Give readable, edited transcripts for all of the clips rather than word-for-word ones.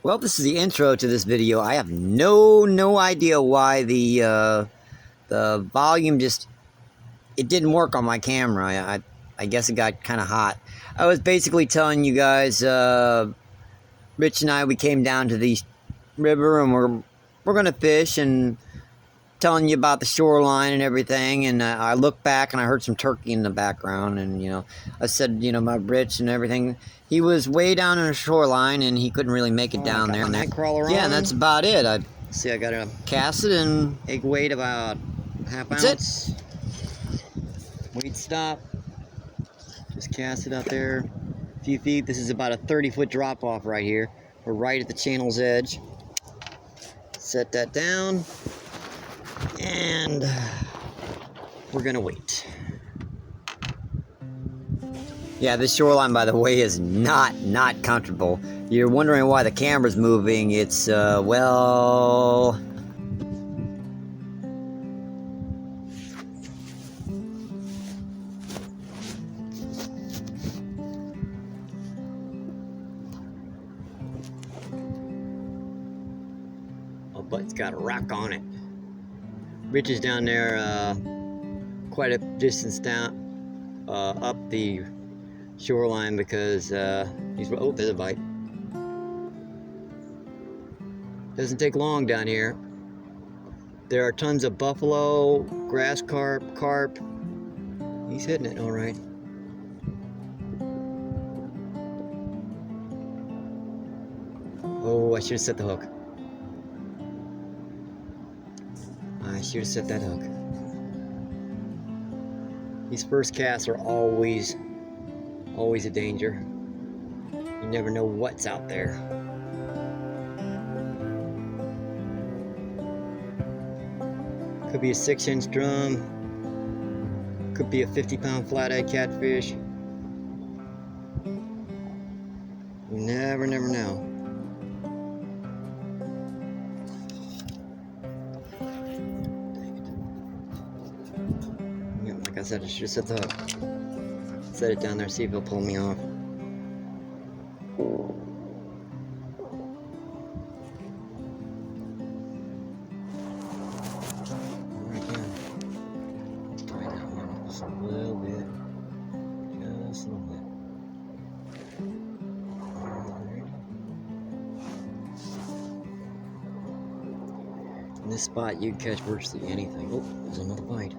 Well, this is the intro to this video. I have no idea why the volume it didn't work on my camera. I guess it got kind of hot. I was basically telling you guys, Rich and I, we came down to the river and we're gonna fish, and telling you about the shoreline and everything. And I looked back and I heard some turkey in the background, and I said, about Rich and everything. He was way down in the shoreline and he couldn't really make it down there. Nightcrawler Yeah, on. and that's about it. I See, I got a cast it and egg weight about half that's ounce. Weight stop. Just cast it out there a few feet. This is about a 30-foot drop off right here. We're right at the channel's edge. Set that down. And we're gonna wait. Yeah, this shoreline, by the way, is not comfortable. You're wondering why the camera's moving. It's well, Oh, but it's got a rock on it. Rich is down there quite a distance down up the shoreline because oh, there's a bite. Doesn't take long down here. There are tons of buffalo, grass carp. He's hitting it all right. Oh, I should have set the hook. I should have set that hook. These first casts are always a danger. You never know what's out there. Could be a 6-inch drum. Could be a 50-pound flathead catfish. You never know. Yeah, like I said, I should have set the hook. Set it down there, see if it'll pull me off. Just a little bit. Just a little bit. In this spot, you can catch virtually anything. Oh, there's another bite.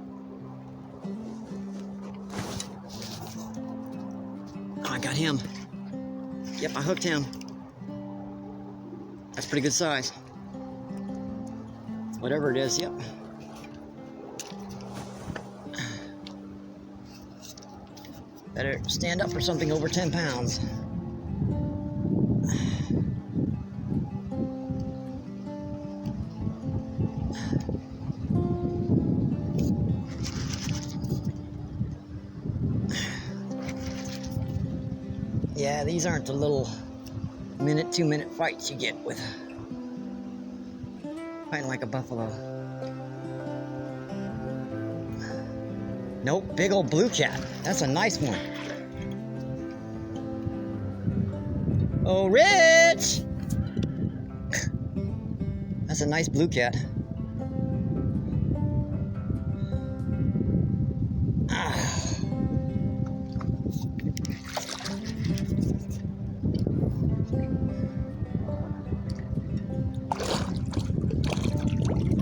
Oh, I got him. Yep, I hooked him. That's pretty good size. Whatever it is, yep. Better stand up for something over 10 pounds. Yeah, these aren't the little minute, 2-minute fights you get with fighting like a buffalo. Nope, big old blue cat. That's a nice one. Oh, Rich! That's a nice blue cat.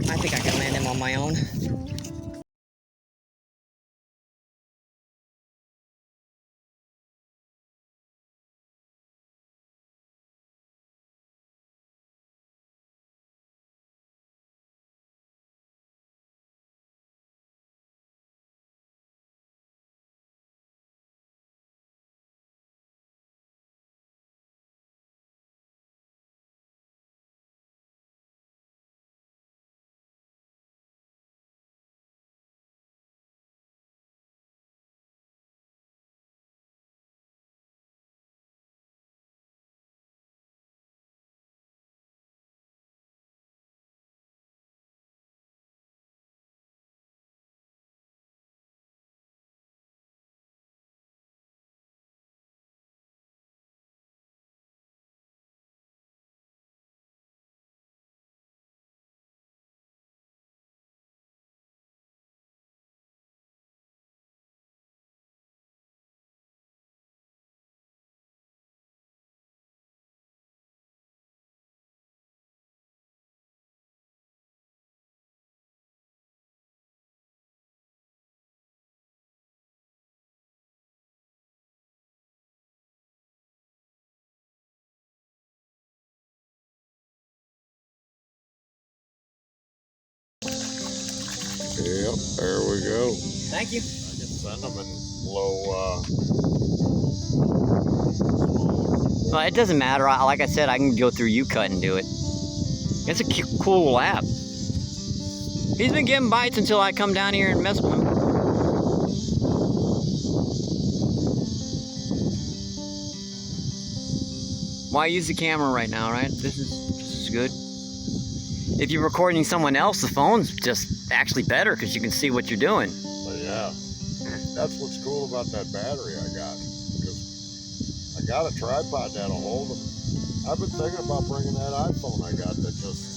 I think I can land him on my own. Yep, there we go. Thank you. I can send them in low, Well, it doesn't matter. Like I said, I can go through UCut and do it. It's a cool little app. He's been getting bites until I come down here and mess with him. Why use the camera right now, right? This is good. If you're recording someone else, the phone's just actually better because you can see what you're doing. but yeah, that's what's cool about that battery I got. Because I got a tripod that'll hold them. I've been thinking about bringing that iPhone I got that just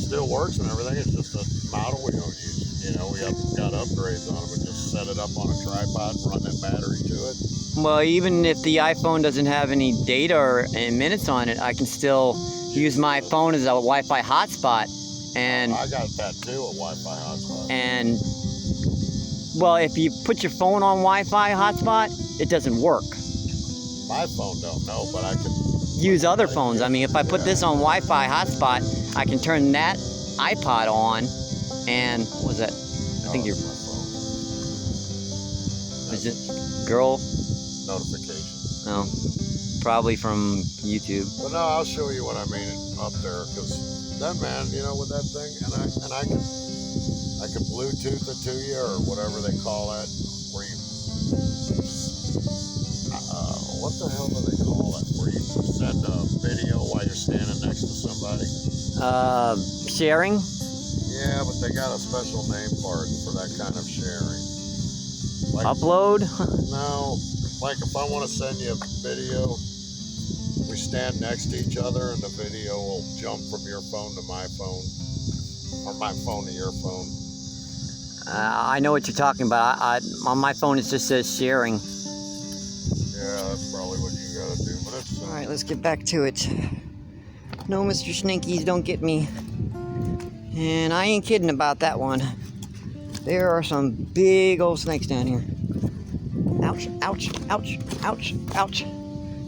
still works and everything. It's just a model we don't use. You know, we have got upgrades on it, but just set it up on a tripod, run that battery to it. Well, even if the iPhone doesn't have any data or minutes on it, I can still use my phone as a Wi-Fi hotspot. And I got that too, a Wi-Fi hotspot. and well, if you put your phone on Wi-Fi hotspot, it doesn't work. My phone don't know, but I can Use other phones. I mean, if I put this on Wi-Fi hotspot, I can turn that iPod on, and what was that? I think you're. my phone. Is it girl? Notification. No, probably from YouTube. But no, I'll show you what I mean up there, because that man, you know, with that thing, and I can Bluetooth it to you or whatever they call that, where you what the hell do they call it? Where you send a video while you're standing next to somebody. Sharing. Yeah, but they got a special name for it for that kind of sharing. Like, Upload. no, like if I want to send you a video, we stand next to each other and the video will jump from your phone to my phone, or my phone to your phone. I know what you're talking about. On my phone it just says sharing. Yeah, that's probably what you gotta do, but it's All right, let's get back to it. No, Mr. Sninkies, don't get me. And I ain't kidding about that one. There are some big old snakes down here. Ouch, ouch, ouch, ouch, ouch,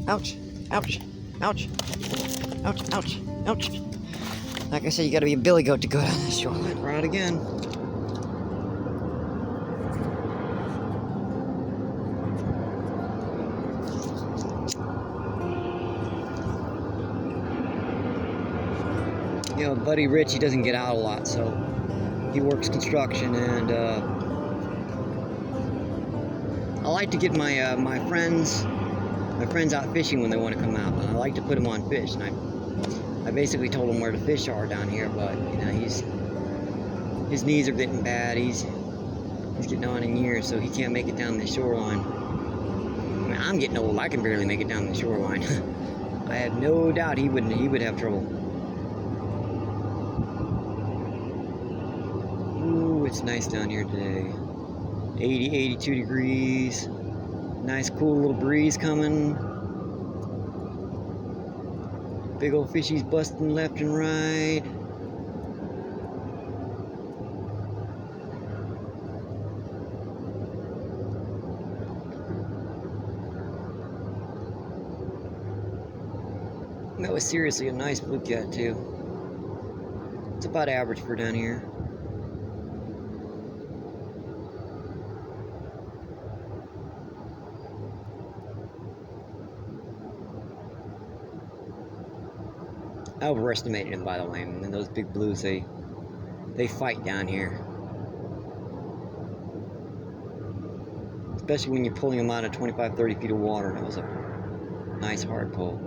ouch, ouch, ouch, ouch, ouch, ouch. Like I said, you gotta be a billy goat to go down this shoreline. Right again. You know, Buddy Rich, he doesn't get out a lot, so he works construction, and I like to get my my friends out fishing when they want to come out, and I like to put them on fish. And I basically told him where the fish are down here, but you know, his knees are getting bad. He's getting on in years, so he can't make it down the shoreline. I mean, I'm getting old. I can barely make it down the shoreline. I have no doubt he would have trouble. It's nice down here today. 80, 82 degrees. Nice cool little breeze coming. Big old fishies busting left and right. That was seriously a nice blue cat too. It's about average for down here. I overestimated him, by the way. And those big blues, they fight down here. Especially when you're pulling them out of 25, 30 feet of water. That was a nice hard pull.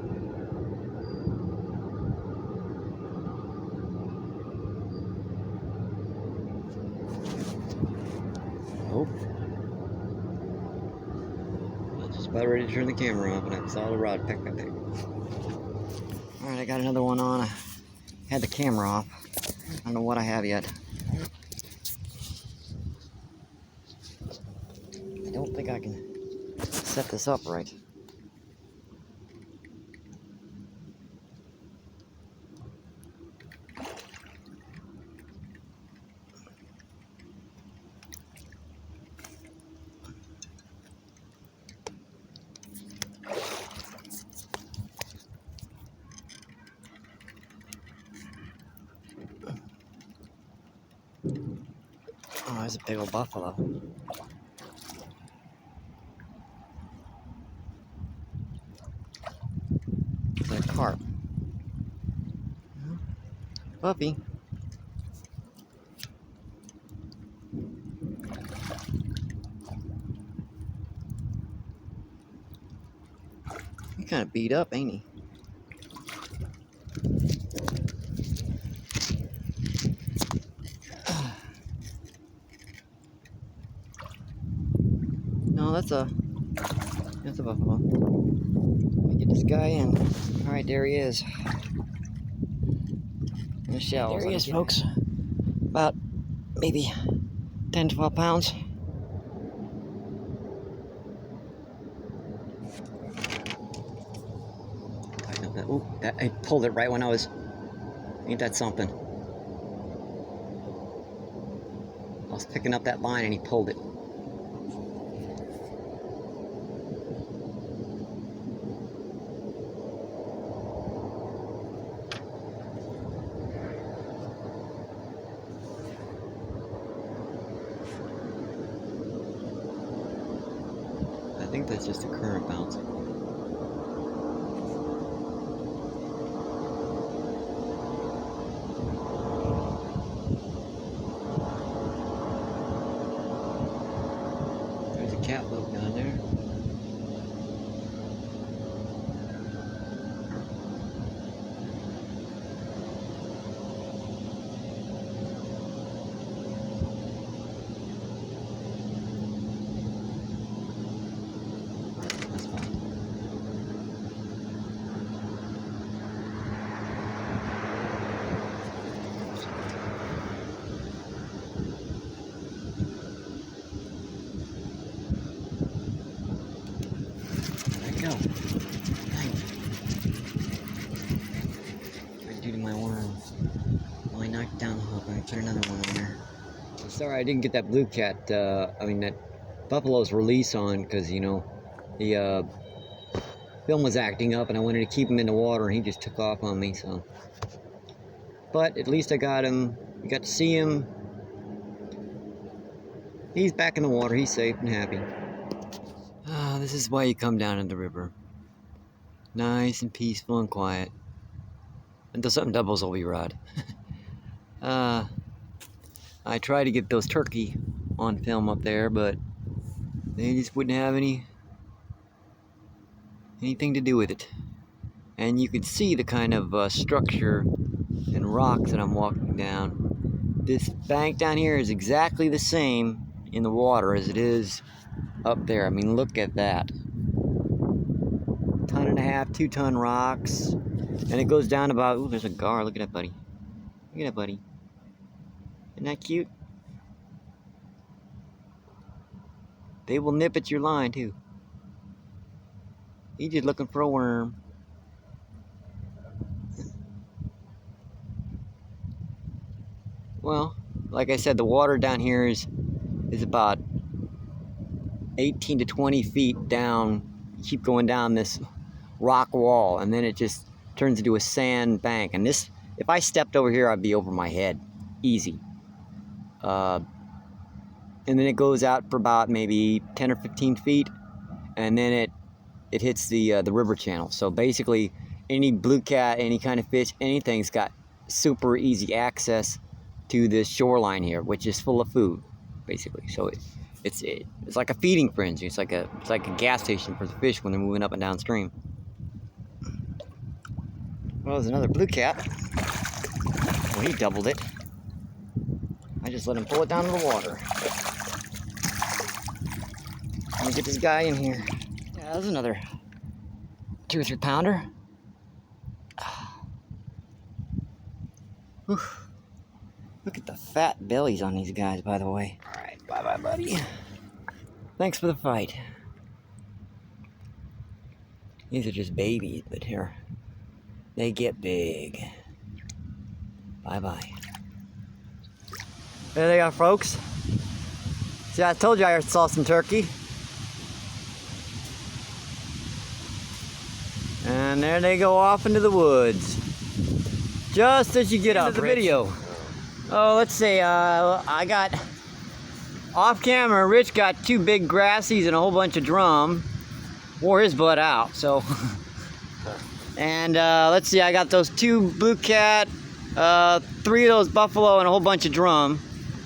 Oh. I was just about ready to turn the camera off and I saw the rod peck my pig. Alright, I got another one on. I had the camera off. I don't know what I have yet. I don't think I can set this up right. there's a big old buffalo. It's a carp. Puppy. He kind of beat up, ain't he? No, that's a buffalo. Let me get this guy in. All right, there he is. In the shells. There he is, folks. About maybe 10, 12 pounds. Oh, I pulled it right when I was. Ain't that something? I was picking up that line and he pulled it. I think that's just a current bouncing. There's a cat boat down there. That's fine. There you go. Dang. What'd you do to my worm? Well, I knocked down the hook. I put another one on there. Sorry I didn't get that blue cat, that buffalo's release on, because, you know, the film was acting up and I wanted to keep him in the water and he just took off on me, so. But at least I got him. You got to see him. He's back in the water. He's safe and happy. This is why you come down in the river. Nice and peaceful and quiet. Until something doubles over your rod. I tried to get those turkey on film up there, but they just wouldn't have anything to do with it. And you can see the kind of structure and rocks that I'm walking down. This bank down here is exactly the same in the water as it is up there. I mean, look at that. 1.5 2 ton rocks. And it goes down about, ooh, there's a gar. Look at that, buddy. Look at that, buddy. Isn't that cute? They will nip at your line, too. He's just looking for a worm. Well, like I said, the water down here is about 18 to 20 feet down. You keep going down this rock wall, and then it just turns into a sand bank. And this, if I stepped over here, I'd be over my head. Easy. And then it goes out for about maybe 10 or 15 feet, and then it hits the river channel. So basically, any blue cat, any kind of fish, anything's got super easy access to this shoreline here, which is full of food, basically. So it's like a feeding frenzy. It's like a gas station for the fish when they're moving up and downstream. Well, there's another blue cat. Well, he doubled it. I just let him pull it down to the water. Let me get this guy in here. Yeah, there's another 2 or 3 pounder. Whew. Look at the fat bellies on these guys, by the way. All right, bye-bye, buddy. Thanks for the fight. These are just babies, but here, they get big. Bye-bye. There they are, folks. See, I told you I saw some turkey. And there they go off into the woods. Just as you get up the video. Oh, let's see, I got Off camera, Rich got 2 big grassies and a whole bunch of drum. Wore his butt out, so. And let's see, I got those 2 blue cat, 3 of those buffalo, and a whole bunch of drum.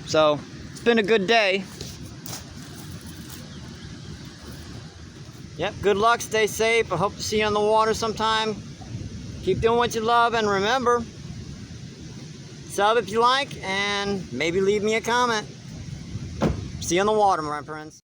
So it's been a good day. Yep, good luck, stay safe. I hope to see you on the water sometime. Keep doing what you love, and remember, sub if you like, and maybe leave me a comment. See you on the water, my friends.